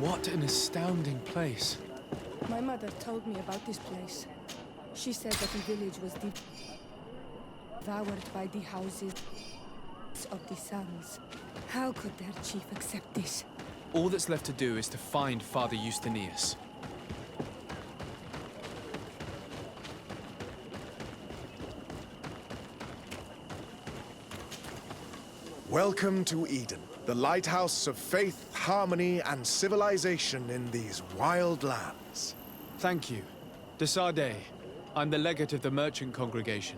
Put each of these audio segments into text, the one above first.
What an astounding place. My mother told me about this place. She said that the village was devoured by the houses of the sons. How could their chief accept this? All that's left to do is to find Father Justinius. Welcome to Eden, the lighthouse of faith, harmony, and civilization in these wild lands. Thank you. De Sardet. I'm the legate of the merchant congregation.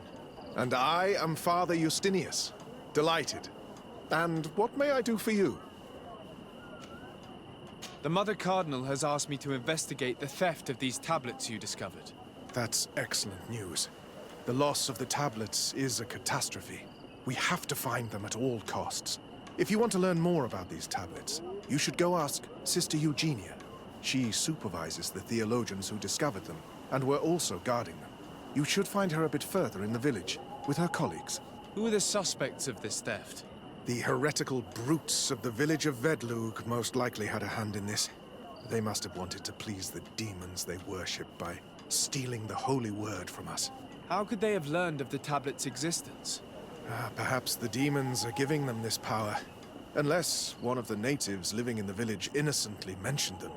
And I am Father Justinius. Delighted. And what may I do for you? The Mother Cardinal has asked me to investigate the theft of these tablets you discovered. That's excellent news. The loss of the tablets is a catastrophe. We have to find them at all costs. If you want to learn more about these tablets, you should go ask Sister Eugenia. She supervises the theologians who discovered them, and were also guarding them. You should find her a bit further in the village, with her colleagues. Who are the suspects of this theft? The heretical brutes of the village of Vedlug most likely had a hand in this. They must have wanted to please the demons they worship by stealing the holy word from us. How could they have learned of the tablet's existence? Perhaps the demons are giving them this power. Unless one of the natives living in the village innocently mentioned them.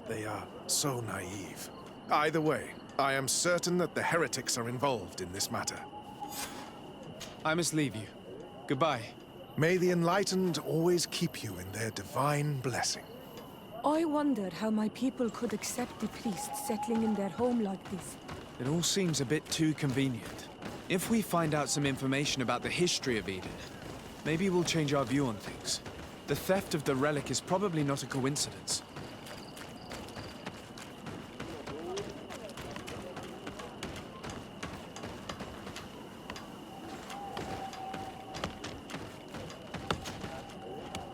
They are so naive. Either way, I am certain that the heretics are involved in this matter. I must leave you. Goodbye. May the enlightened always keep you in their divine blessing. I wondered how my people could accept the priests settling in their home like this. It all seems a bit too convenient. If we find out some information about the history of Eden, maybe we'll change our view on things. The theft of the relic is probably not a coincidence.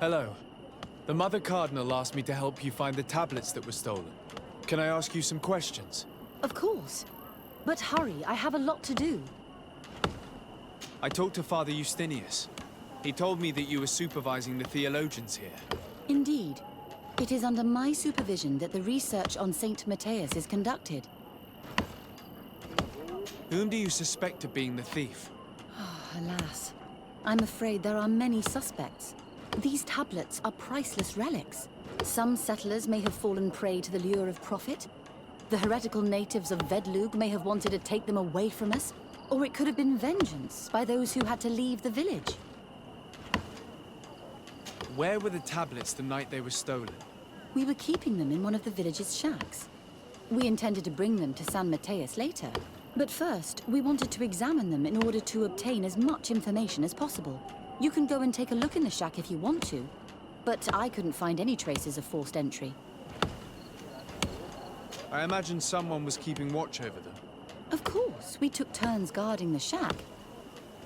Hello. The Mother Cardinal asked me to help you find the tablets that were stolen. Can I ask you some questions? Of course. But hurry, I have a lot to do. I talked to Father Justinius. He told me that you were supervising the theologians here. Indeed. It is under my supervision that the research on Saint Matthias is conducted. Whom do you suspect of being the thief? Alas. I'm afraid there are many suspects. These tablets are priceless relics. Some settlers may have fallen prey to the lure of profit. The heretical natives of Vedlug may have wanted to take them away from us. Or it could have been vengeance by those who had to leave the village. Where were the tablets the night they were stolen? We were keeping them in one of the village's shacks. We intended to bring them to San Matthias later. But first, we wanted to examine them in order to obtain as much information as possible. You can go and take a look in the shack if you want to. But I couldn't find any traces of forced entry. I imagine someone was keeping watch over them. Of course, we took turns guarding the shack.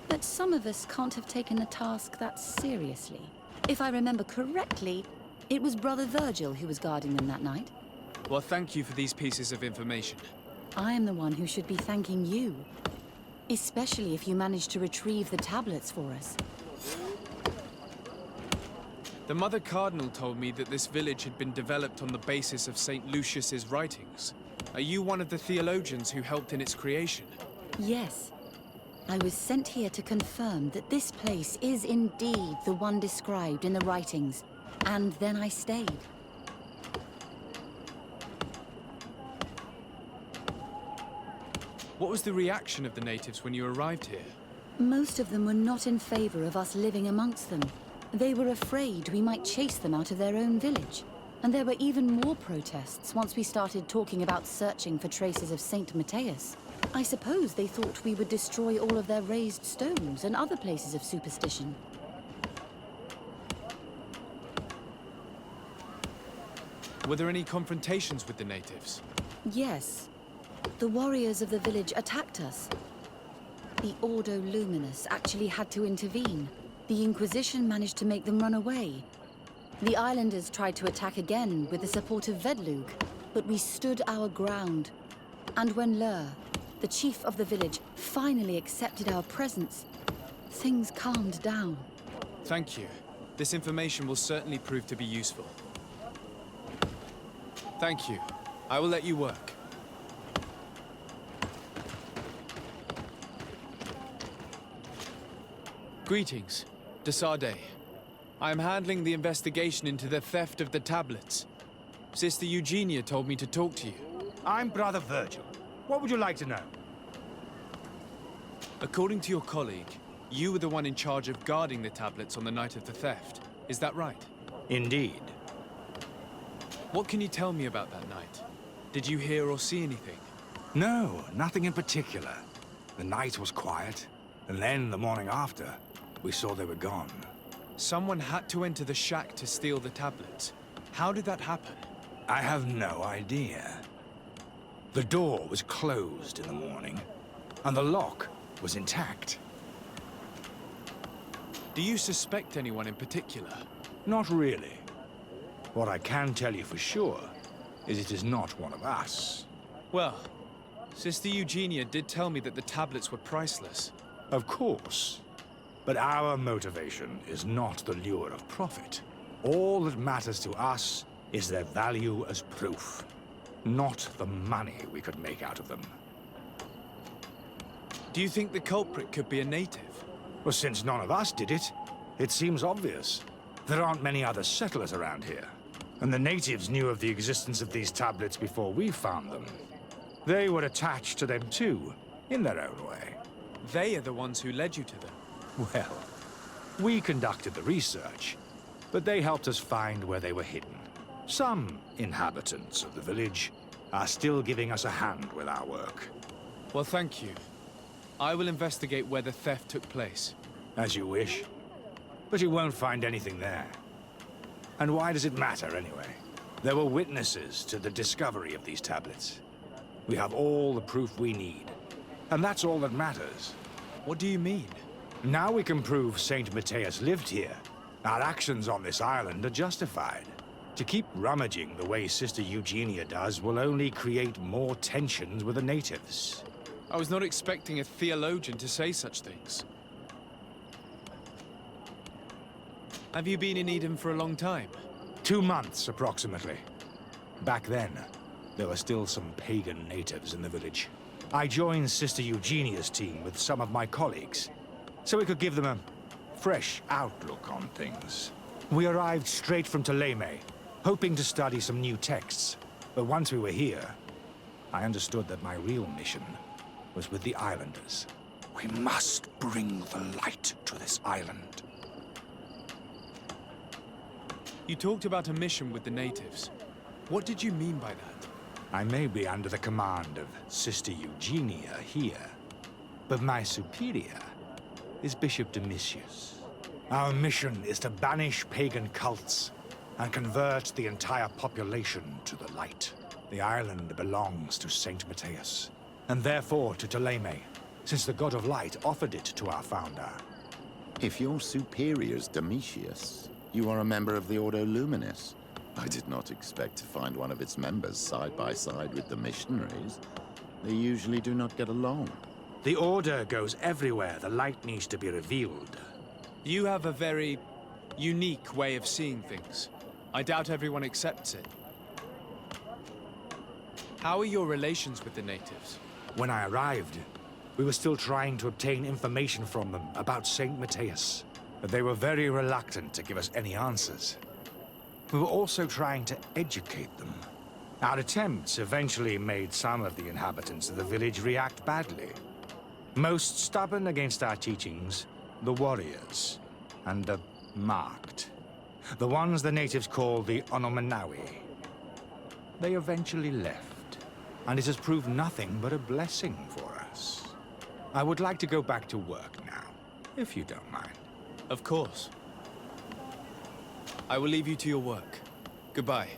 But some of us can't have taken the task that seriously. If I remember correctly, it was Brother Virgil who was guarding them that night. Well, thank you for these pieces of information. I am the one who should be thanking you. Especially if you managed to retrieve the tablets for us. The Mother Cardinal told me that this village had been developed on the basis of St. Lucius's writings. Are you one of the theologians who helped in its creation? Yes. I was sent here to confirm that this place is indeed the one described in the writings. And then I stayed. What was the reaction of the natives when you arrived here? Most of them were not in favor of us living amongst them. They were afraid we might chase them out of their own village. And there were even more protests once we started talking about searching for traces of Saint Matthias. I suppose they thought we would destroy all of their raised stones and other places of superstition. Were there any confrontations with the natives? Yes. The warriors of the village attacked us. The Ordo Luminous actually had to intervene. The Inquisition managed to make them run away. The islanders tried to attack again with the support of Vedlug, but we stood our ground. And when Lur, the chief of the village, finally accepted our presence, things calmed down. Thank you. This information will certainly prove to be useful. Thank you. I will let you work. Greetings. Desarde. I am handling the investigation into the theft of the tablets. Sister Eugenia told me to talk to you. I'm Brother Virgil. What would you like to know? According to your colleague, you were the one in charge of guarding the tablets on the night of the theft. Is that right? Indeed. What can you tell me about that night? Did you hear or see anything? No, nothing in particular. The night was quiet, and then the morning after, we saw they were gone. Someone had to enter the shack to steal the tablets. How did that happen? I have no idea. The door was closed in the morning, and the lock was intact. Do you suspect anyone in particular? Not really. What I can tell you for sure is it is not one of us. Well, Sister Eugenia did tell me that the tablets were priceless. Of course. But our motivation is not the lure of profit. All that matters to us is their value as proof, not the money we could make out of them. Do you think the culprit could be a native? Well, since none of us did it, it seems obvious. There aren't many other settlers around here, and the natives knew of the existence of these tablets before we found them. They were attached to them too, in their own way. They are the ones who led you to them. Well, we conducted the research, but they helped us find where they were hidden. Some inhabitants of the village are still giving us a hand with our work. Well, thank you. I will investigate where the theft took place. As you wish. But you won't find anything there. And why does it matter, anyway? There were witnesses to the discovery of these tablets. We have all the proof we need. And that's all that matters. What do you mean? Now we can prove Saint Matthias lived here. Our actions on this island are justified. To keep rummaging the way Sister Eugenia does will only create more tensions with the natives. I was not expecting a theologian to say such things. Have you been in Eden for a long time? 2 months, approximately. Back then, there were still some pagan natives in the village. I joined Sister Eugenia's team with some of my colleagues, so we could give them a fresh outlook on things. We arrived straight from Ptolemy, hoping to study some new texts. But once we were here, I understood that my real mission was with the islanders. We must bring the light to this island. You talked about a mission with the natives. What did you mean by that? I may be under the command of Sister Eugenia here, but my superior is Bishop Domitius. Our mission is to banish pagan cults and convert the entire population to the light. The island belongs to Saint Matthias, and therefore to Ptolemy, since the god of light offered it to our founder. If your superior's Domitius, you are a member of the Ordo Luminis. I did not expect to find one of its members side by side with the missionaries. They usually do not get along. The Order goes everywhere the light needs to be revealed. You have a very unique way of seeing things. I doubt everyone accepts it. How are your relations with the natives? When I arrived, we were still trying to obtain information from them about Saint Matthias, but they were very reluctant to give us any answers. We were also trying to educate them. Our attempts eventually made some of the inhabitants of the village react badly. Most stubborn against our teachings, the warriors, and the marked. The ones the natives call the Onomanawi. They eventually left, and it has proved nothing but a blessing for us. I would like to go back to work now, if you don't mind. Of course. I will leave you to your work. Goodbye.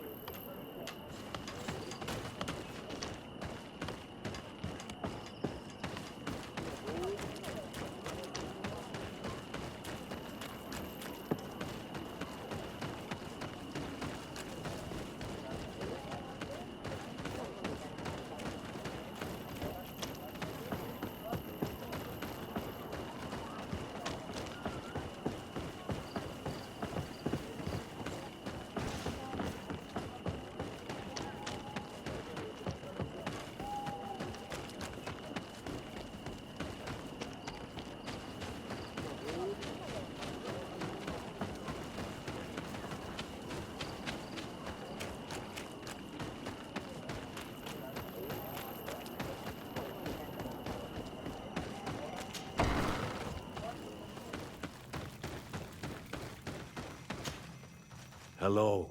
Hello.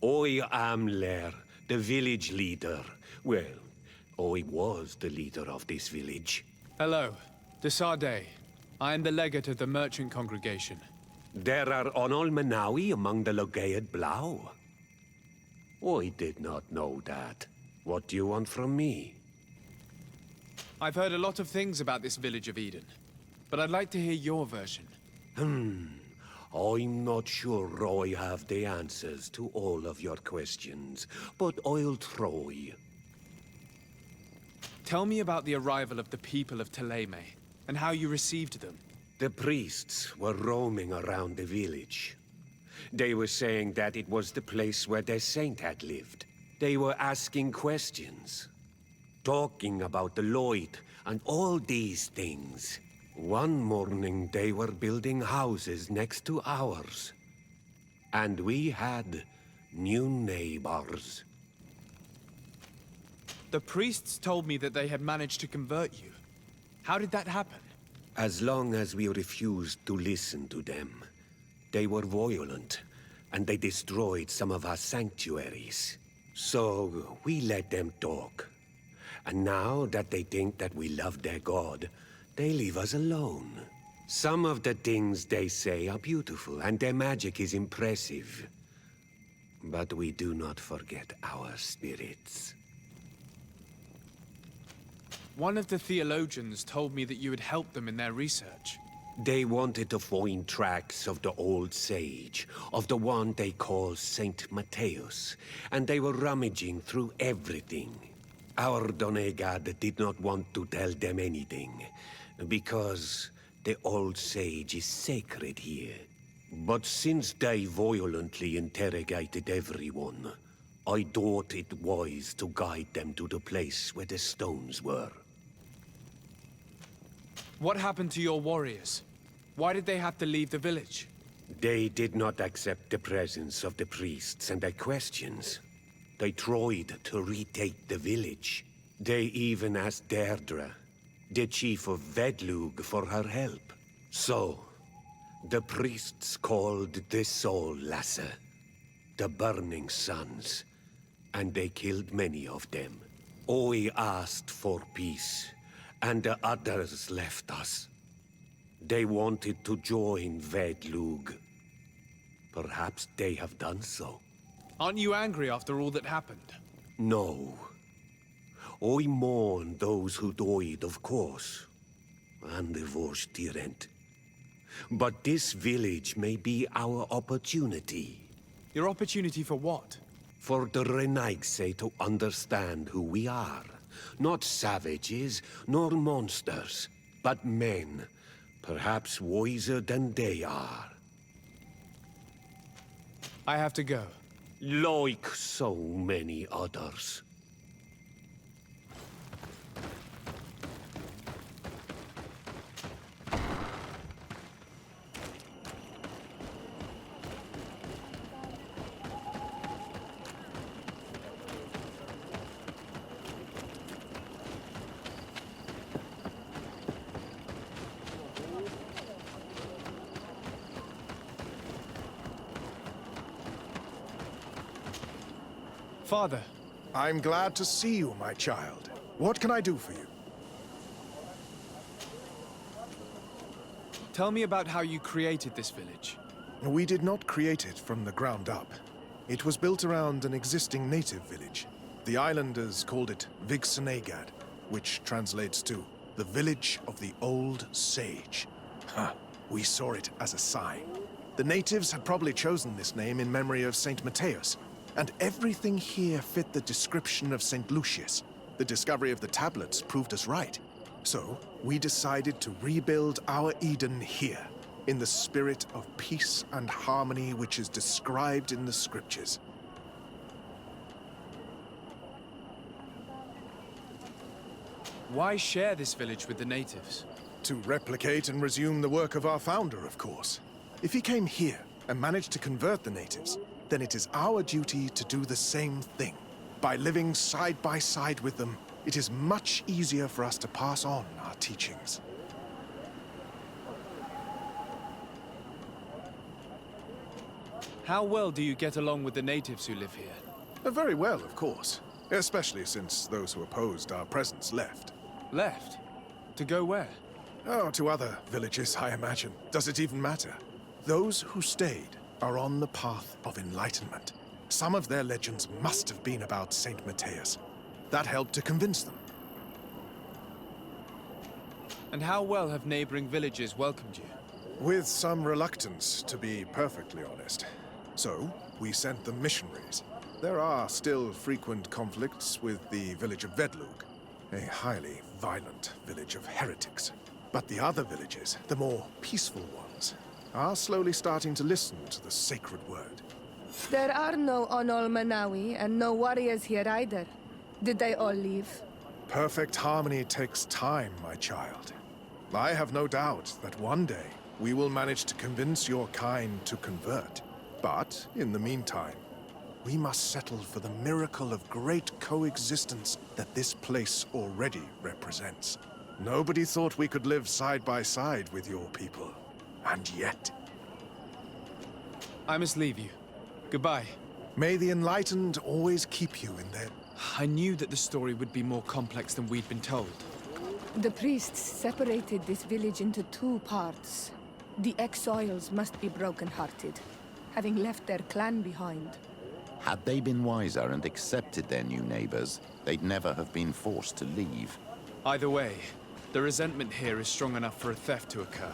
I am Lair, the village leader. Well, I was the leader of this village. Hello. Desade. I am the legate of the merchant congregation. There are Onol Manawi among the Logead Blau. I did not know that. What do you want from me? I've heard a lot of things about this village of Eden, but I'd like to hear your version. I'm not sure I have the answers to all of your questions, but I'll try. Tell me about the arrival of the people of Teleme, and how you received them. The priests were roaming around the village. They were saying that it was the place where their saint had lived. They were asking questions, talking about the Lloyd and all these things. One morning they were building houses next to ours. And we had new neighbors. The priests told me that they had managed to convert you. How did that happen? As long as we refused to listen to them, they were violent, and they destroyed some of our sanctuaries. So we let them talk. And now that they think that we love their god, they leave us alone. Some of the things they say are beautiful, and their magic is impressive. But we do not forget our spirits. One of the theologians told me that you had helped them in their research. They wanted to find tracks of the old sage, of the one they call Saint Matthäus, and they were rummaging through everything. Our Donegad did not want to tell them anything, because the old sage is sacred here. But since they violently interrogated everyone, I thought it wise to guide them to the place where the stones were. What happened to your warriors? Why did they have to leave the village? They did not accept the presence of the priests and their questions. They tried to retake the village. They even asked Deirdre, the chief of Vedlug, for her help. So, the priests called the Soul Lasser, the Burning Suns, and they killed many of them. I asked for peace, and the others left us. They wanted to join Vedlug. Perhaps they have done so. Aren't you angry after all that happened? No. I mourn those who died, of course, and the Vorstyrent. But this village may be our opportunity. Your opportunity for what? For the Renaigse to understand who we are. Not savages, nor monsters, but men, perhaps wiser than they are. I have to go. Like so many others. Father. I'm glad to see you, my child. What can I do for you? Tell me about how you created this village. We did not create it from the ground up. It was built around an existing native village. The islanders called it Vigsenegad, which translates to the Village of the Old Sage. We saw it as a sign. The natives had probably chosen this name in memory of Saint Matthäus, and everything here fit the description of Saint Lucius. The discovery of the tablets proved us right. So, we decided to rebuild our Eden here, in the spirit of peace and harmony which is described in the scriptures. Why share this village with the natives? To replicate and resume the work of our founder, of course. If he came here and managed to convert the natives, then it is our duty to do the same thing. By living side by side with them, it is much easier for us to pass on our teachings. How well do you get along with the natives who live here? Very well, of course. Especially since those who opposed our presence left. Left? To go where? Oh, to other villages, I imagine. Does it even matter? Those who stayed are on the path of enlightenment. Some of their legends must have been about Saint Matthias. That helped to convince them. And how well have neighboring villages welcomed you? With some reluctance, to be perfectly honest. So, we sent them missionaries. There are still frequent conflicts with the village of Vedlug, a highly violent village of heretics. But the other villages, the more peaceful ones, are slowly starting to listen to the sacred word. There are no Onol Manawi and no warriors here either. Did they all leave? Perfect harmony takes time, my child. I have no doubt that one day we will manage to convince your kind to convert. But, in the meantime, we must settle for the miracle of great coexistence that this place already represents. Nobody thought we could live side by side with your people. And yet... I must leave you. Goodbye. May the enlightened always keep you in their... I knew that the story would be more complex than we'd been told. The priests separated this village into two parts. The exiles must be broken-hearted, having left their clan behind. Had they been wiser and accepted their new neighbors, they'd never have been forced to leave. Either way, the resentment here is strong enough for a theft to occur.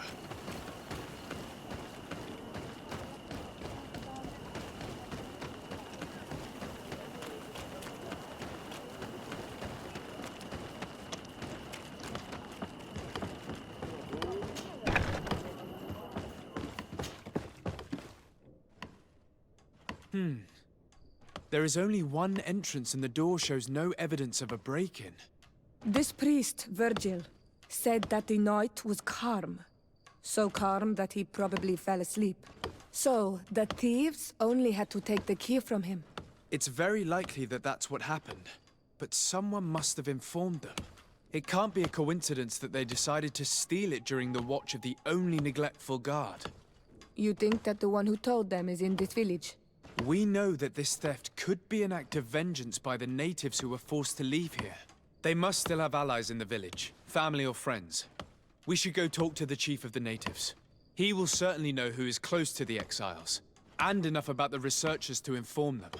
There is only one entrance and the door shows no evidence of a break-in. This priest, Virgil, said that the night was calm. So calm that he probably fell asleep. So, the thieves only had to take the key from him. It's very likely that that's what happened, but someone must have informed them. It can't be a coincidence that they decided to steal it during the watch of the only neglectful guard. You think that the one who told them is in this village? We know that this theft could be an act of vengeance by the natives who were forced to leave here. They must still have allies in the village, family or friends. We should go talk to the chief of the natives. He will certainly know who is close to the exiles, and enough about the researchers to inform them.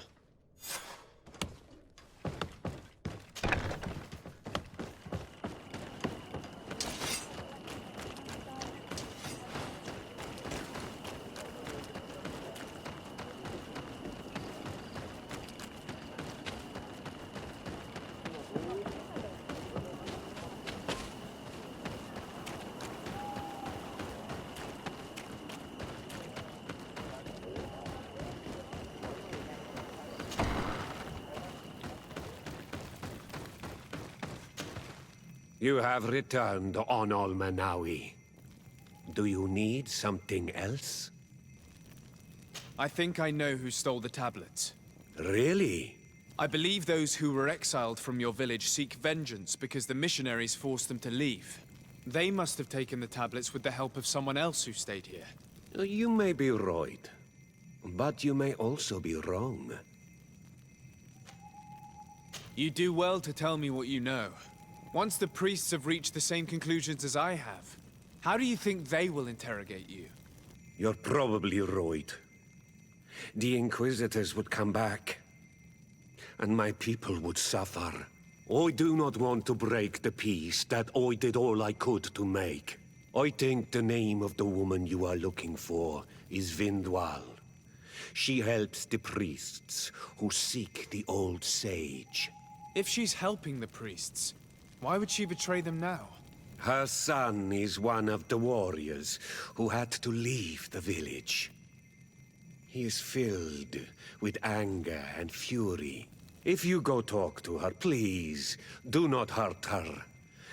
You have returned on Manawi. Do you need something else? I think I know who stole the tablets. Really? I believe those who were exiled from your village seek vengeance because the missionaries forced them to leave. They must have taken the tablets with the help of someone else who stayed here. You may be right, but you may also be wrong. You do well to tell me what you know. Once the priests have reached the same conclusions as I have, how do you think they will interrogate you? You're probably right. The Inquisitors would come back, and my people would suffer. I do not want to break the peace that I did all I could to make. I think the name of the woman you are looking for is Vindwal. She helps the priests who seek the old sage. If she's helping the priests, why would she betray them now? Her son is one of the warriors who had to leave the village. He is filled with anger and fury. If you go talk to her, please, do not hurt her.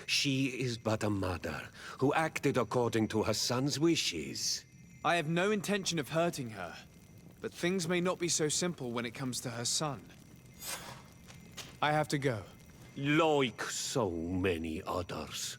She is but a mother who acted according to her son's wishes. I have no intention of hurting her, but things may not be so simple when it comes to her son. I have to go. Like so many others.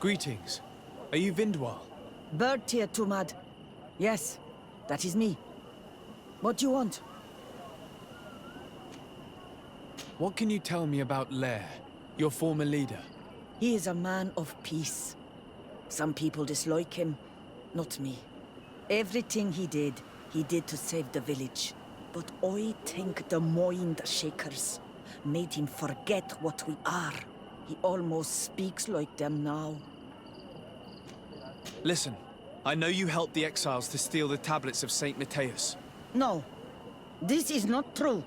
Greetings. Are you Vindwal? Bertia Tumad. Yes, that is me. What do you want? What can you tell me about Lair, your former leader? He is a man of peace. Some people dislike him, not me. Everything he did to save the village. But I think the mind shakers made him forget what we are. He almost speaks like them now. Listen, I know you helped the exiles to steal the tablets of Saint Matthias. No, this is not true.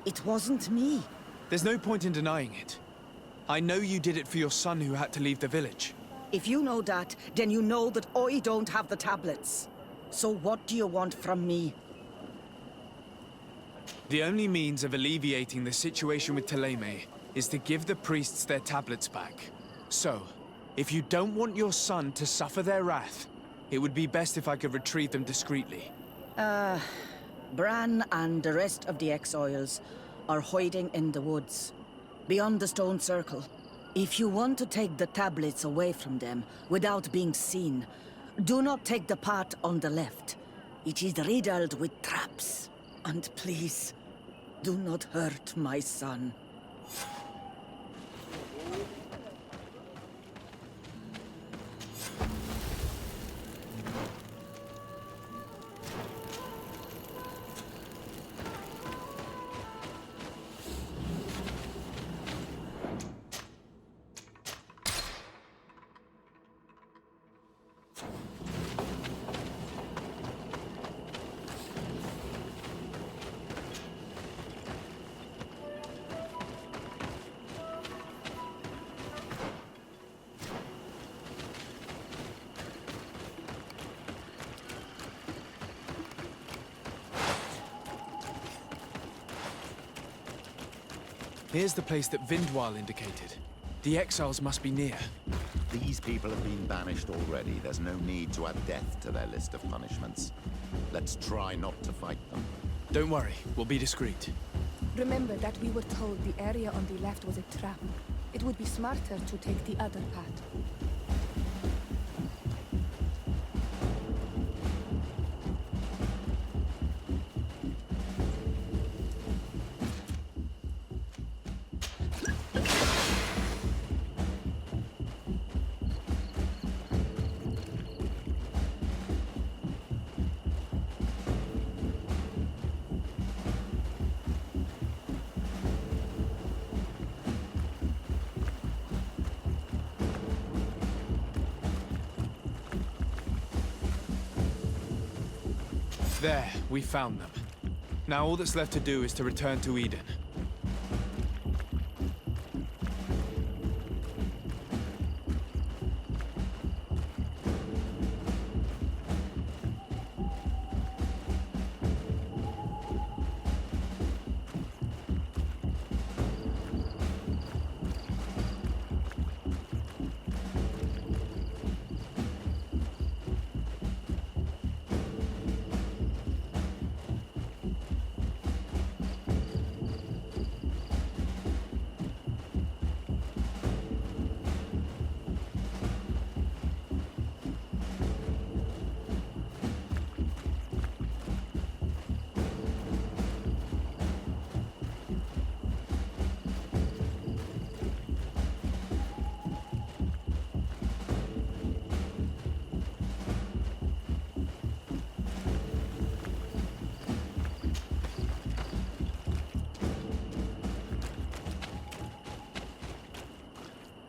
It wasn't me. There's no point in denying it. I know you did it for your son who had to leave the village. If you know that, then you know that I don't have the tablets. So what do you want from me? The only means of alleviating the situation with Thélème is to give the priests their tablets back. So, if you don't want your son to suffer their wrath, it would be best if I could retrieve them discreetly. Bran and the rest of the exiles are hiding in the woods, beyond the stone circle. If you want to take the tablets away from them without being seen, do not take the path on the left. It is riddled with traps. And please, do not hurt my son. Here's the place that Vindwal indicated. The exiles must be near. These people have been banished already. There's no need to add death to their list of punishments. Let's try not to fight them. Don't worry, we'll be discreet. Remember that we were told the area on the left was a trap. It would be smarter to take the other path. There, we found them. Now all that's left to do is to return to Eden.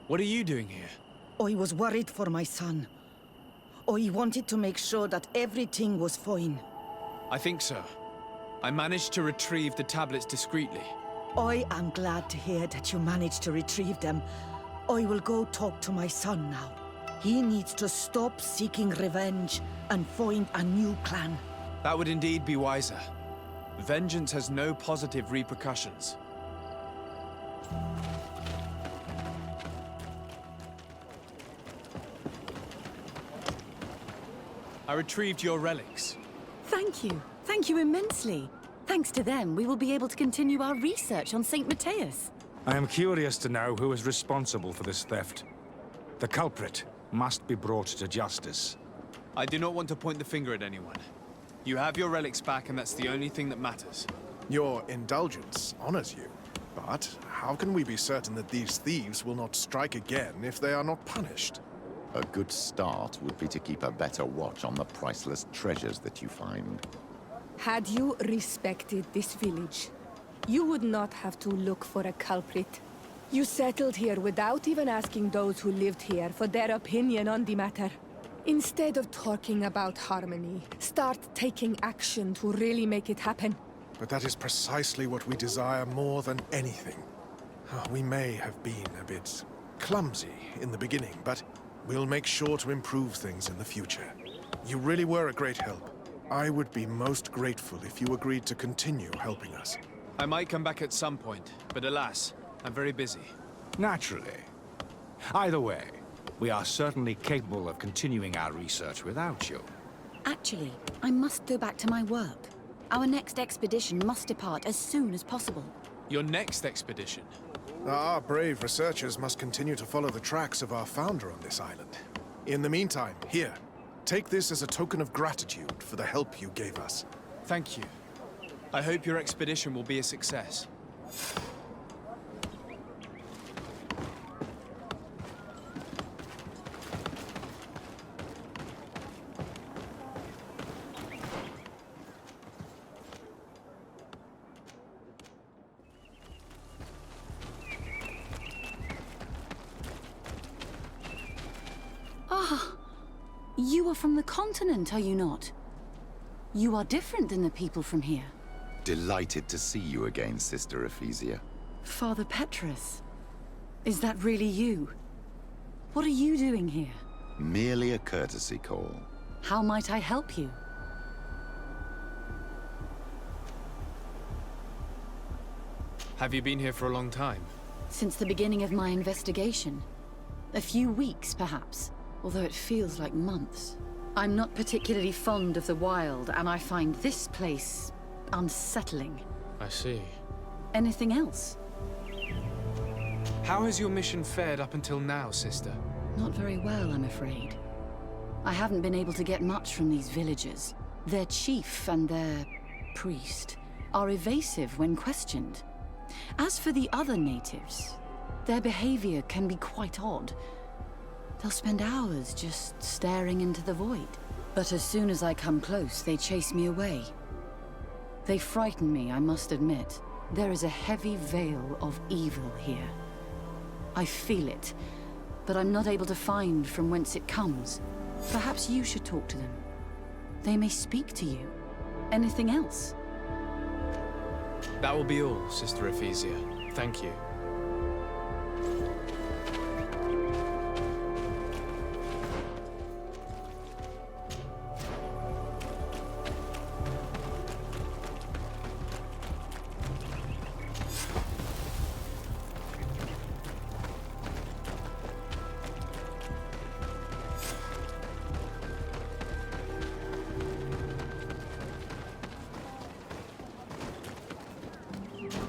What are you doing here? I was worried for my son. I wanted to make sure that everything was fine. I think so. I managed to retrieve the tablets discreetly. I am glad to hear that you managed to retrieve them. I will go talk to my son now. He needs to stop seeking revenge and find a new clan. That would indeed be wiser. Vengeance has no positive repercussions. I retrieved your relics. Thank you. Thank you immensely. Thanks to them, we will be able to continue our research on Saint Matthias. I am curious to know who is responsible for this theft. The culprit must be brought to justice. I do not want to point the finger at anyone. You have your relics back, and that's the only thing that matters. Your indulgence honors you. But how can we be certain that these thieves will not strike again if they are not punished? A good start would be to keep a better watch on the priceless treasures that you find. Had you respected this village, you would not have to look for a culprit. You settled here without even asking those who lived here for their opinion on the matter. Instead of talking about harmony, start taking action to really make it happen. But that is precisely what we desire more than anything. We may have been a bit clumsy in the beginning, but we'll make sure to improve things in the future. You really were a great help. I would be most grateful if you agreed to continue helping us. I might come back at some point, but alas, I'm very busy. Naturally. Either way, we are certainly capable of continuing our research without you. Actually, I must go back to my work. Our next expedition must depart as soon as possible. Your next expedition? Our brave researchers must continue to follow the tracks of our founder on this island. In the meantime, here, take this as a token of gratitude for the help you gave us. Thank you. I hope your expedition will be a success. You are from the continent, are you not? You are different than the people from here. Delighted to see you again, Sister Ephesia. Father Petrus, is that really you? What are you doing here? Merely a courtesy call. How might I help you? Have you been here for a long time? Since the beginning of my investigation. A few weeks, perhaps, although it feels like months. I'm not particularly fond of the wild, and I find this place unsettling. I see. Anything else? How has your mission fared up until now, sister? Not very well, I'm afraid. I haven't been able to get much from these villagers. Their chief and their priest are evasive when questioned. As for the other natives, their behavior can be quite odd. They'll spend hours just staring into the void. But as soon as I come close, they chase me away. They frighten me, I must admit. There is a heavy veil of evil here. I feel it, but I'm not able to find from whence it comes. Perhaps you should talk to them. They may speak to you. Anything else? That will be all, Sister Ephesia. Thank you.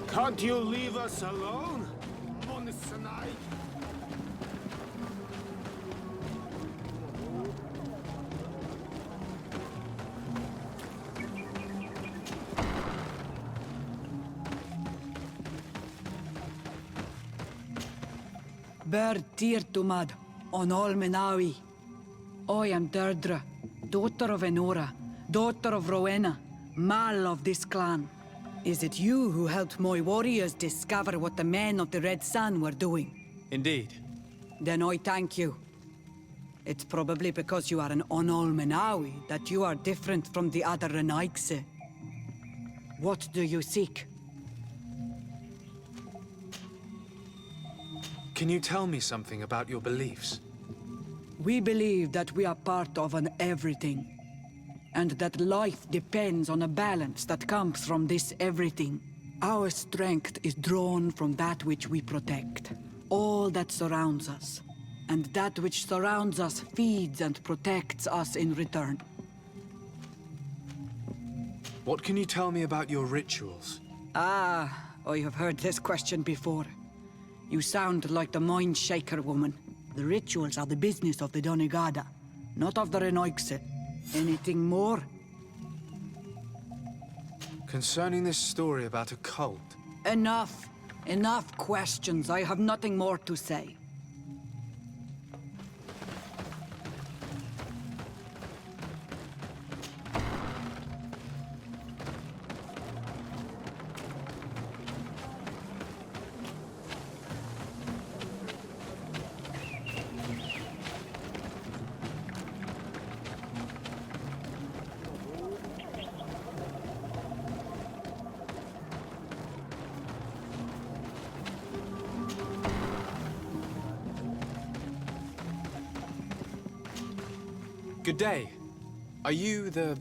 Can't you leave us alone? Monsanai? Ber Tirtumad, on Olmenawi. I am Deirdre, daughter of Enora, daughter of Rowena, Mal of this clan. Is it you who helped my warriors discover what the men of the Red Sun were doing? Indeed. Then I thank you. It's probably because you are an Onolmenawi that you are different from the other Renaigse. What do you seek? Can you tell me something about your beliefs? We believe that we are part of an everything, and that life depends on a balance that comes from this everything. Our strength is drawn from that which we protect, all that surrounds us, and that which surrounds us feeds and protects us in return. What can you tell me about your rituals? Ah, I have heard this question before. You sound like the Mind Shaker woman. The rituals are the business of the Donegada, not of the Renoixe. Anything more? Concerning this story about a cult, Enough! Enough questions. I have nothing more to say. good day. Are you the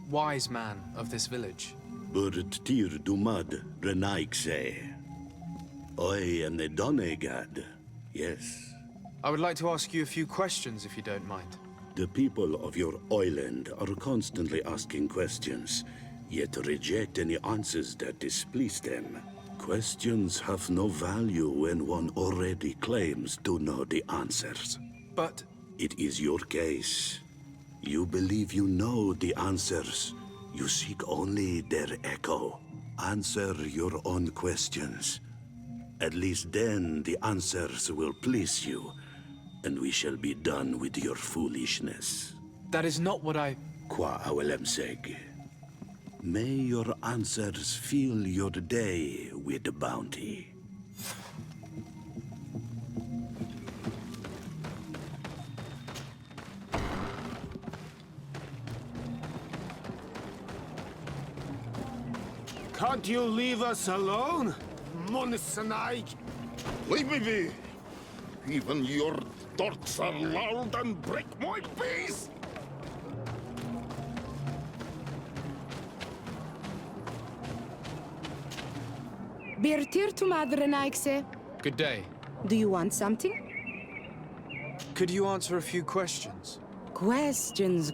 wise man of this village? Burt tir dumad Renaixe. I am the Donegad, yes. I would like to ask you a few questions, if you don't mind. The people of your island are constantly asking questions, yet reject any answers that displease them. Questions have no value when one already claims to know the answers. But It is your case. You believe you know the answers. You seek only their echo. Answer your own questions. At least then the answers will please you, and we shall be done with your foolishness. that is not what I... Qua awelemseg. May your answers fill your day with bounty. Can't you leave us alone? Monsenaig! Leave me be! Even your thoughts are loud and break my peace! Birtir to Madre Naixe. Good day. Do you want something? Could you answer a few questions? Questions.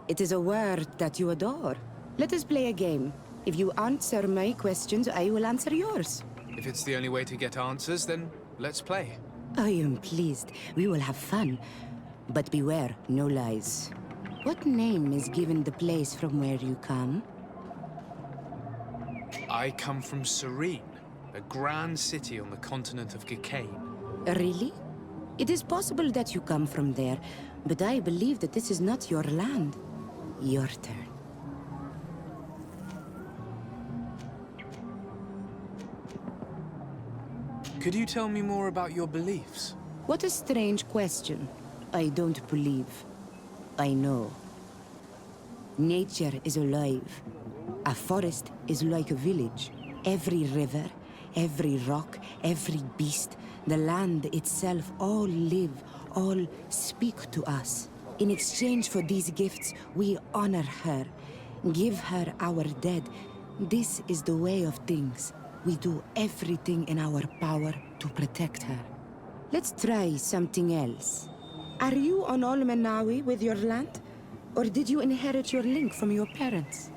It is a word that you adore. Let us play a game. If you answer my questions, I will answer yours. If it's the only way to get answers, then let's play. I am pleased. We will have fun. But beware, no lies. What name is given the place from where you come? I come from Serene, a grand city on the continent of Gicane. Really? It is possible that you come from there, but I believe that this is not your land. Your turn. Could you tell me more about your beliefs? What a strange question. I don't believe. I know. Nature is alive. A forest is like a village. Every river, every rock, every beast, the land itself, all live, all speak to us. In exchange for these gifts, we honor her, give her our dead. This is the way of things. We do everything in our power to protect her. Let's try something else. Are you on Olmenawi with your land? Or did you inherit your link from your parents?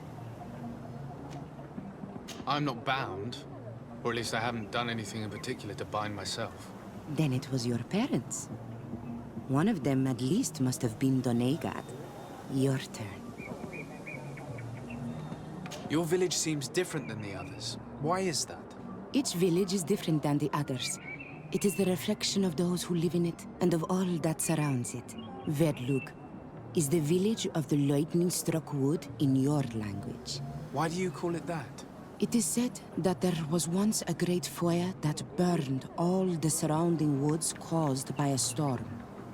I'm not bound. Or at least I haven't done anything in particular to bind myself. Then it was your parents. One of them at least must have been Donegad. Your turn. Your village seems different than the others. Why is that? Each village is different than the others. It is the reflection of those who live in it, and of all that surrounds it. Verdlug is the village of the lightning-struck wood in your language. Why do you call it that? It is said that there was once a great fire that burned all the surrounding woods caused by a storm.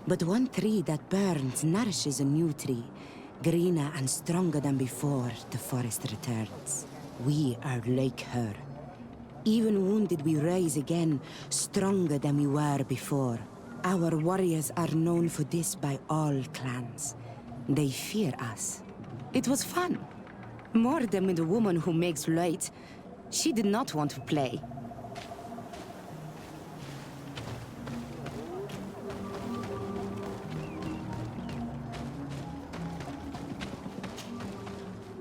But one tree that burns nourishes a new tree, greener and stronger than before the forest returns. We are like her. Even wounded, we rise again, stronger than we were before. Our warriors are known for this by all clans. They fear us. It was fun. More than with the woman who makes light. She did not want to play.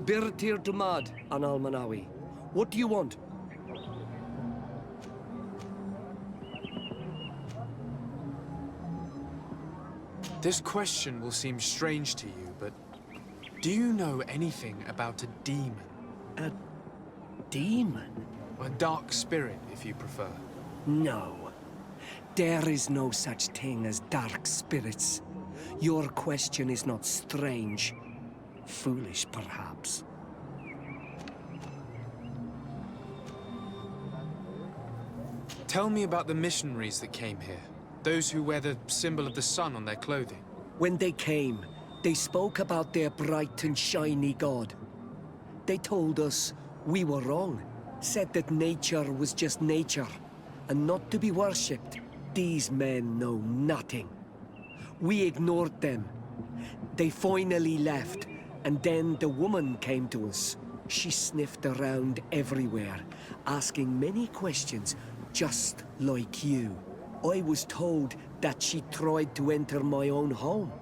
Birtir Dumad an Almanawi. What do you want? This question will seem strange to you, but do you know anything about a demon? A demon? A dark spirit, if you prefer. No. There is no such thing as dark spirits. Your question is not strange. Foolish, perhaps. Tell me about the missionaries that came here. Those who wear the symbol of the sun on their clothing. When they came, they spoke about their bright and shiny god. They told us we were wrong, said that nature was just nature, and not to be worshipped. These men know nothing. We ignored them. They finally left, and then the woman came to us. She sniffed around everywhere, asking many questions, just like you. I was told that she tried to enter my own home.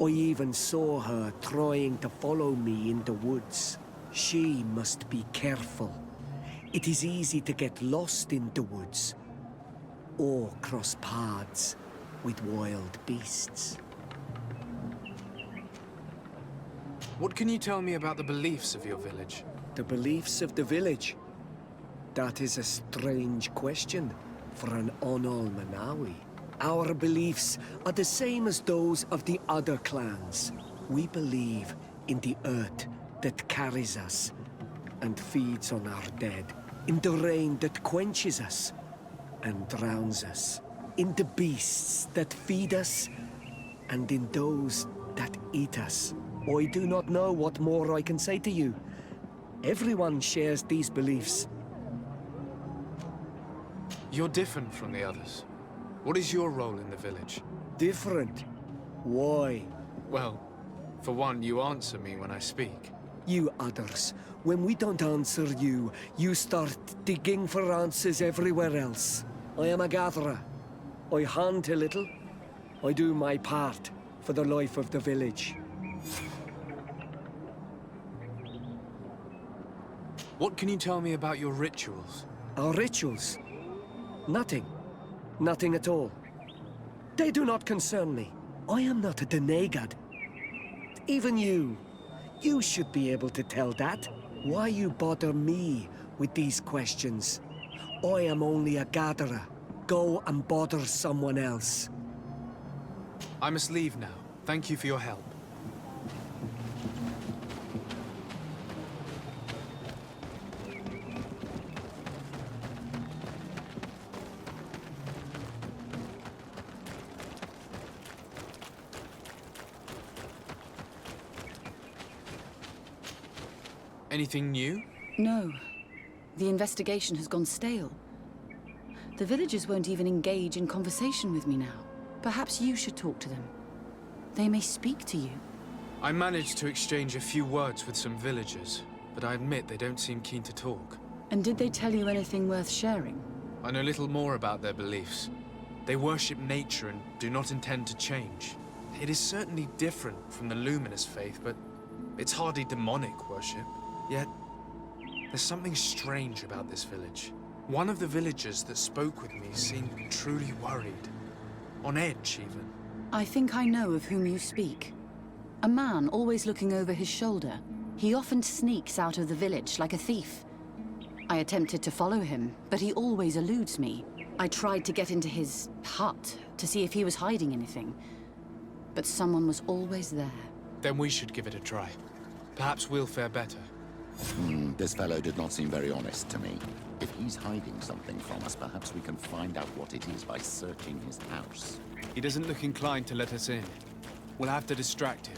I even saw her trying to follow me in the woods. She must be careful. It is easy to get lost in the woods, or cross paths with wild beasts. What can you tell me about the beliefs of your village? The beliefs of the village? That is a strange question for an Onol-Manawi. Our beliefs are the same as those of the other clans. We believe in the earth that carries us and feeds on our dead, in the rain that quenches us and drowns us, in the beasts that feed us, and in those that eat us. I do not know what more I can say to you. Everyone shares these beliefs. You're different from the others. What is your role in the village? Different? Why? Well, for one, you answer me when I speak. You others, when we don't answer you, you start digging for answers everywhere else. I am a gatherer. I hunt a little. I do my part for the life of the village. What can you tell me about your rituals? Our rituals? Nothing. Nothing at all. They do not concern me. I am not a Denegad. Even you. You should be able to tell that. Why you bother me with these questions? I am only a gatherer. Go and bother someone else. I must leave now. Thank you for your help. Anything new? No. The investigation has gone stale. The villagers won't even engage in conversation with me now. Perhaps you should talk to them. They may speak to you. I managed to exchange a few words with some villagers, but I admit they don't seem keen to talk. And did they tell you anything worth sharing? I know little more about their beliefs. They worship nature and do not intend to change. It is certainly different from the Luminous faith, but it's hardly demonic worship. Yet, there's something strange about this village. One of the villagers that spoke with me seemed truly worried. On edge, even. I think I know of whom you speak. A man always looking over his shoulder. He often sneaks out of the village like a thief. I attempted to follow him, but he always eludes me. I tried to get into his hut to see if he was hiding anything. But someone was always there. Then we should give it a try. Perhaps we'll fare better. This fellow did not seem very honest to me. If he's hiding something from us, perhaps we can find out what it is by searching his house. He doesn't look inclined to let us in. We'll have to distract him.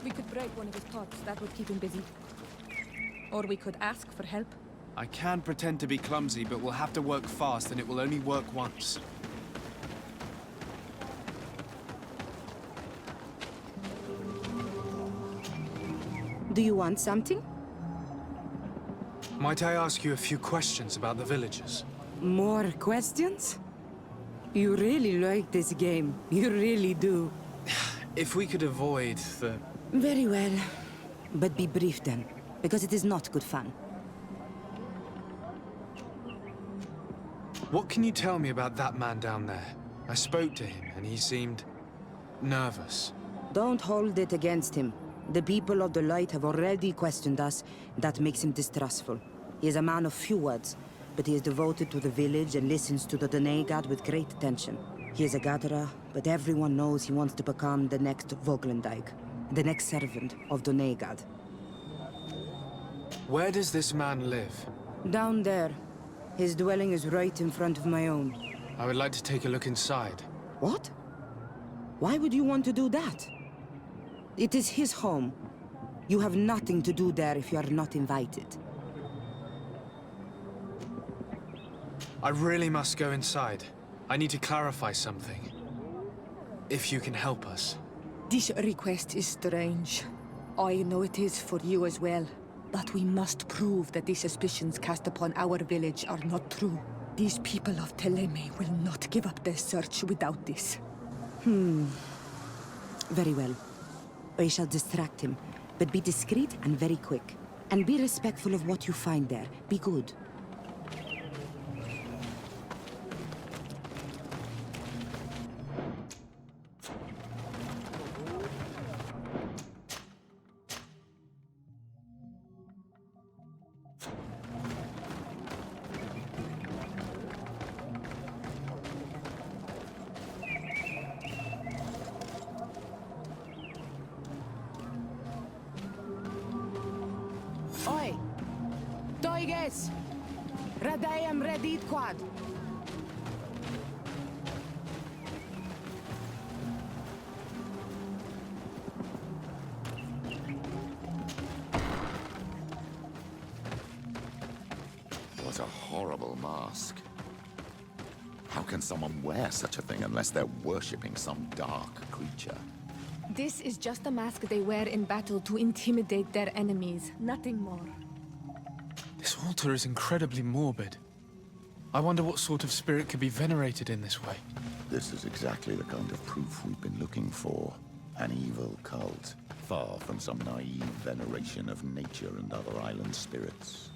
We could break one of his pots. That would keep him busy. Or we could ask for help. I can pretend to be clumsy, but we'll have to work fast, and it will only work once. Do you want something? Might I ask you a few questions about the villagers? More questions? You really like this game. You really do. If we could avoid the... Very well. But be brief then, because it is not good fun. What can you tell me about that man down there? I spoke to him, and he seemed nervous. Don't hold it against him. The people of the light have already questioned us. That makes him distrustful. He is a man of few words, but he is devoted to the village and listens to the Donegad with great attention. He is a gatherer, but everyone knows he wants to become the next Voglendijk, the next servant of Donegad. Where does this man live? Down there. His dwelling is right in front of my own. I would like to take a look inside. What? Why would you want to do that? It is his home. You have nothing to do there if you are not invited. I really must go inside. I need to clarify something. If you can help us. This request is strange. I know it is for you as well. But we must prove that the suspicions cast upon our village are not true. These people of Teleme will not give up their search without this. Very well. I shall distract him, but be discreet and very quick. And be respectful of what you find there. Be good. Oi! Toiges! Radayam redit quad! What a horrible mask. How can someone wear such a thing unless they're worshipping some dark creature? This is just a mask they wear in battle to intimidate their enemies, nothing more. This altar is incredibly morbid. I wonder what sort of spirit could be venerated in this way. This is exactly the kind of proof we've been looking for. An evil cult, far from some naive veneration of nature and other island spirits.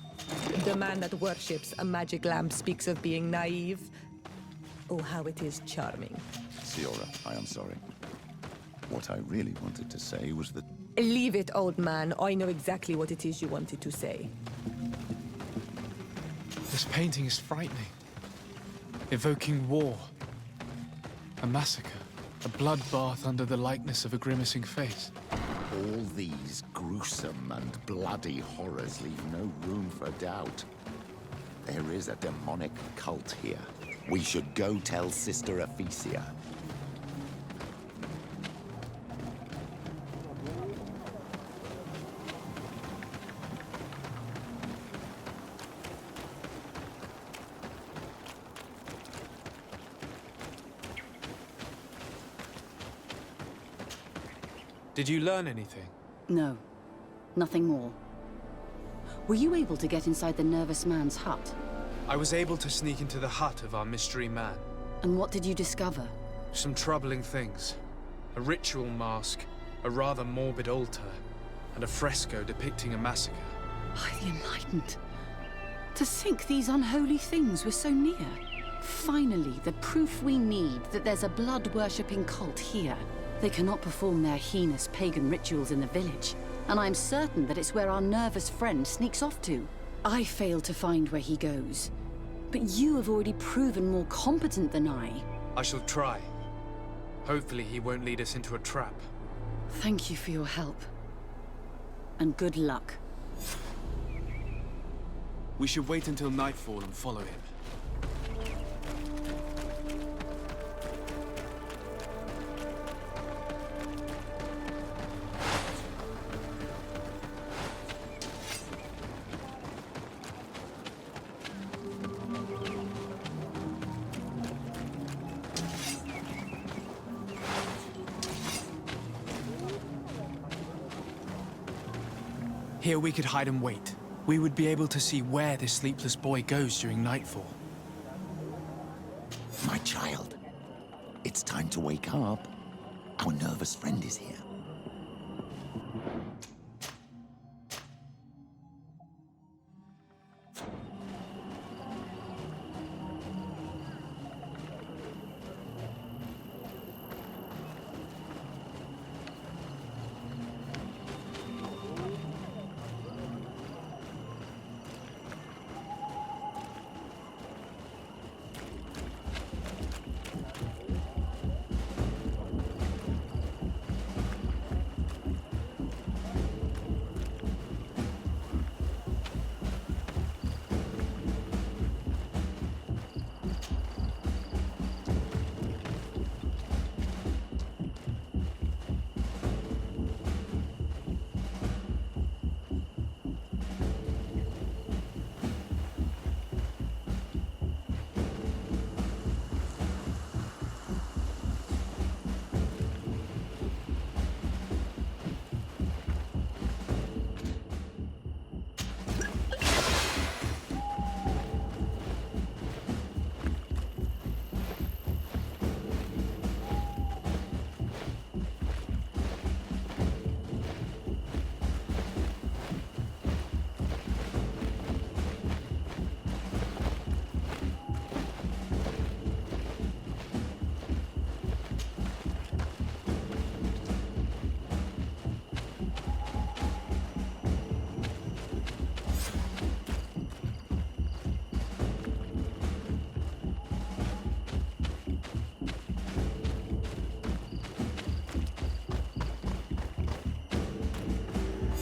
The man that worships a magic lamp speaks of being naive. Oh, how it is charming. Siora, I am sorry. What I really wanted to say was that... Leave it, old man. I know exactly what it is you wanted to say. This painting is frightening. Evoking war. A massacre. A bloodbath under the likeness of a grimacing face. All these gruesome and bloody horrors leave no room for doubt. There is a demonic cult here. We should go tell Sister Ephesia. Did you learn anything? No. Nothing more. Were you able to get inside the nervous man's hut? I was able to sneak into the hut of our mystery man. And what did you discover? Some troubling things. A ritual mask, a rather morbid altar, and a fresco depicting a massacre. By the Enlightened. To think these unholy things were so near. Finally, the proof we need that there's a blood-worshipping cult here. They cannot perform their heinous pagan rituals in the village, and I'm certain that it's where our nervous friend sneaks off to. I failed to find where he goes, but you have already proven more competent than I. I shall try. Hopefully he won't lead us into a trap. Thank you for your help. And good luck. We should wait until nightfall and follow him. Here we could hide and wait. We would be able to see where this sleepless boy goes during nightfall. My child, it's time to wake up. Our nervous friend is here.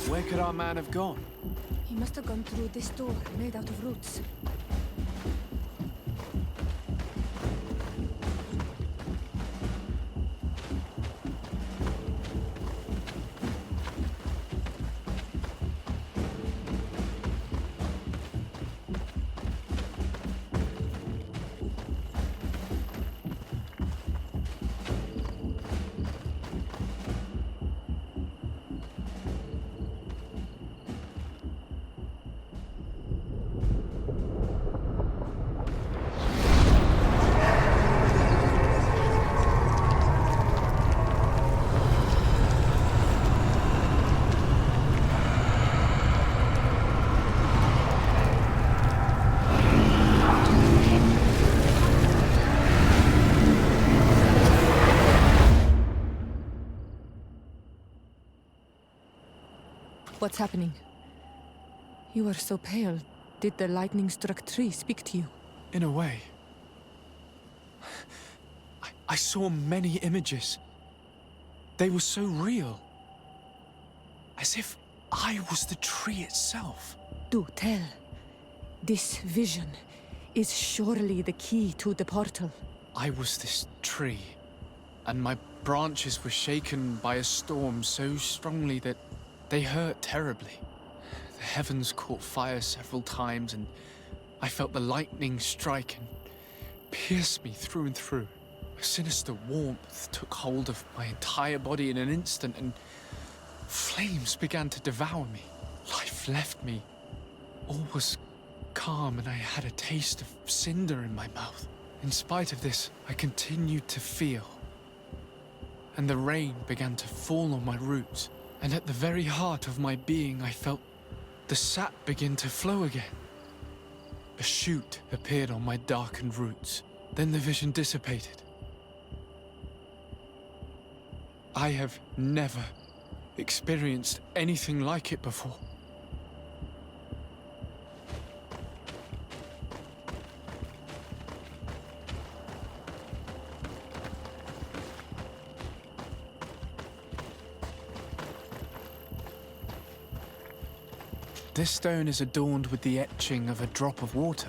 Where could our man have gone? He must have gone through this door, made out of roots. What's happening? You are so pale. Did the lightning-struck tree speak to you? In a way. I saw many images. They were so real. As if I was the tree itself. Do tell. This vision is surely the key to the portal. I was this tree, and my branches were shaken by a storm so strongly that they hurt terribly. The heavens caught fire several times, and I felt the lightning strike and pierce me through and through. A sinister warmth took hold of my entire body in an instant, and flames began to devour me. Life left me. All was calm, and I had a taste of cinder in my mouth. In spite of this, I continued to feel. And the rain began to fall on my roots. And at the very heart of my being, I felt the sap begin to flow again. A shoot appeared on my darkened roots. Then the vision dissipated. I have never experienced anything like it before. This stone is adorned with the etching of a drop of water.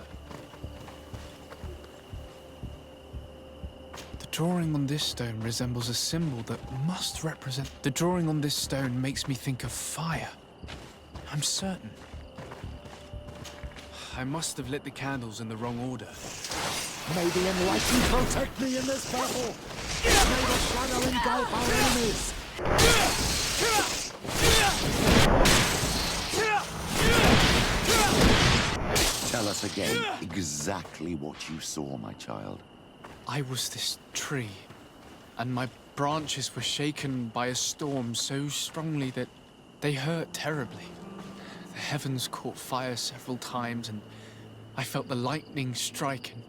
The drawing on this stone resembles a symbol that must represent... The drawing on this stone makes me think of fire. I'm certain. I must have lit the candles in the wrong order. May the enlightened protect me in this battle! May the shadow engulf our enemies! Tell us again exactly what you saw, my child. I was this tree, and my branches were shaken by a storm so strongly that they hurt terribly. The heavens caught fire several times, and I felt the lightning strike and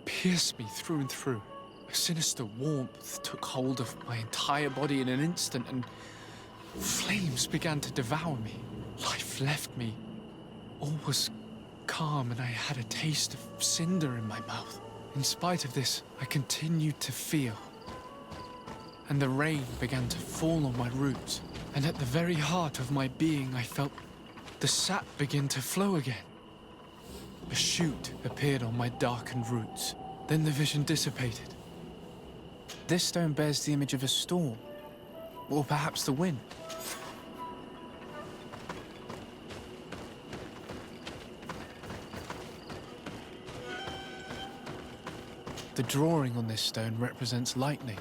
pierce me through and through. A sinister warmth took hold of my entire body in an instant, and flames began to devour me. Life left me. All was calm, and I had a taste of cinder in my mouth. In spite of this, I continued to feel. And the rain began to fall on my roots. And at the very heart of my being, I felt the sap begin to flow again. A shoot appeared on my darkened roots. Then the vision dissipated. This stone bears the image of a storm, or perhaps the wind. The drawing on this stone represents lightning.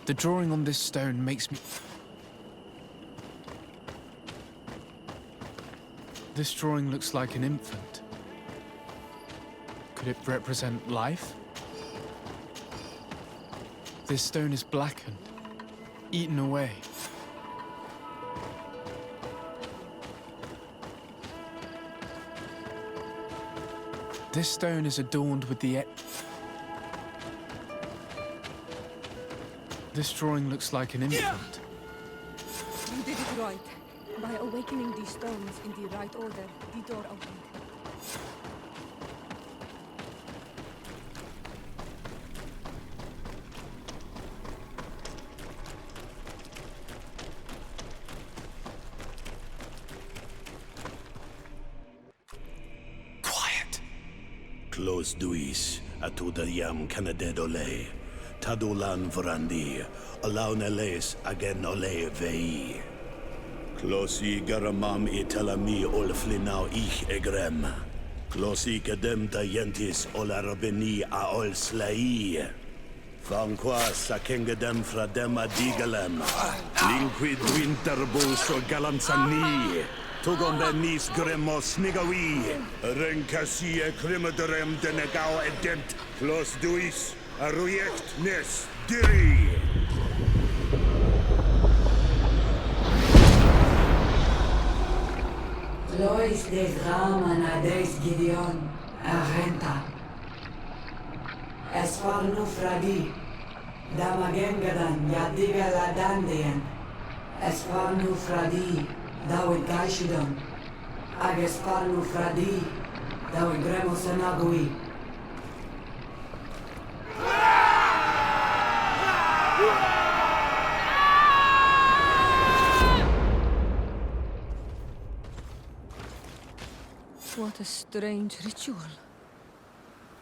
The drawing on this stone makes me... This drawing looks like an infant. Could it represent life? This stone is blackened, eaten away. This stone is adorned with the... This drawing looks like an infant. You did it right. By awakening these stones in the right order, the door opened. Quiet. Close duis, atuda yam canadedole. Tadulan vrandi, alauneles agen ole vei. Closi garamam italami olflinau ich egrem. Closi kedem tayentis olarabeni a ol slai. Vanqua sakengedem fradem adigalem. Linquid winterbus o galanzani. Tugombenis gremos nigawi. Renkasie krimaderem denegau edent. Close duis. Arujekt nes diri! Lois des Raman ades Gideon, Arenta. Esfarnu fradi, Damagengadan, Yadiga Ladandean. Esfarnu fradi, Dawi Gaishidon. Agesfarnu fradi, Dawi Gremosanagui. What a strange ritual.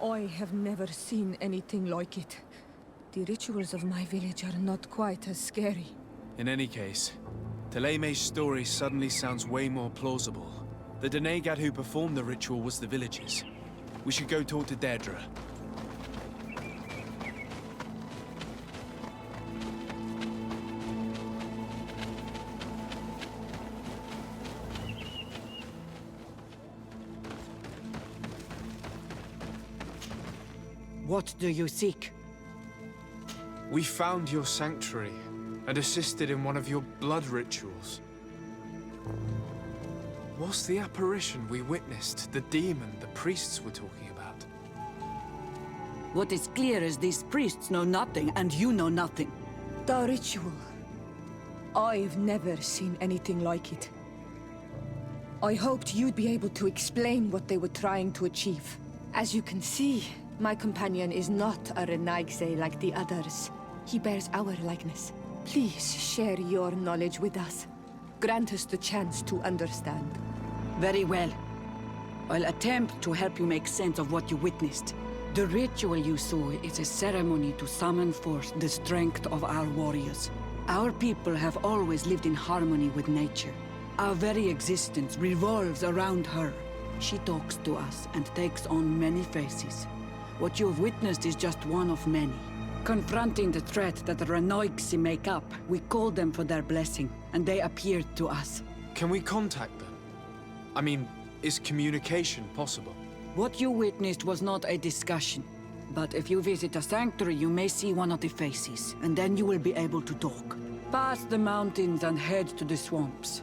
I have never seen anything like it. The rituals of my village are not quite as scary. In any case, Teleme's story suddenly sounds way more plausible. The Denegad who performed the ritual was the villagers. We should go talk to Deirdre. What do you seek? We found your sanctuary and assisted in one of your blood rituals. Was the apparition we witnessed the demon the priests were talking about? What is clear is these priests know nothing, and you know nothing. The ritual. I've never seen anything like it. I hoped you'd be able to explain what they were trying to achieve. As you can see, my companion is not a Renaigse like the others. He bears our likeness. Please share your knowledge with us. Grant us the chance to understand. Very well. I'll attempt to help you make sense of what you witnessed. The ritual you saw is a ceremony to summon forth the strength of our warriors. Our people have always lived in harmony with nature. Our very existence revolves around her. She talks to us and takes on many faces. What you have witnessed is just one of many. Confronting the threat that the Renoigsi make up, we called them for their blessing, and they appeared to us. Can we contact them? I mean, is communication possible? What you witnessed was not a discussion. But if you visit a sanctuary, you may see one of the faces, and then you will be able to talk. Pass the mountains and head to the swamps.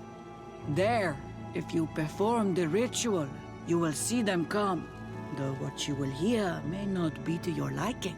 There, if you perform the ritual, you will see them come. Though what you will hear may not be to your liking.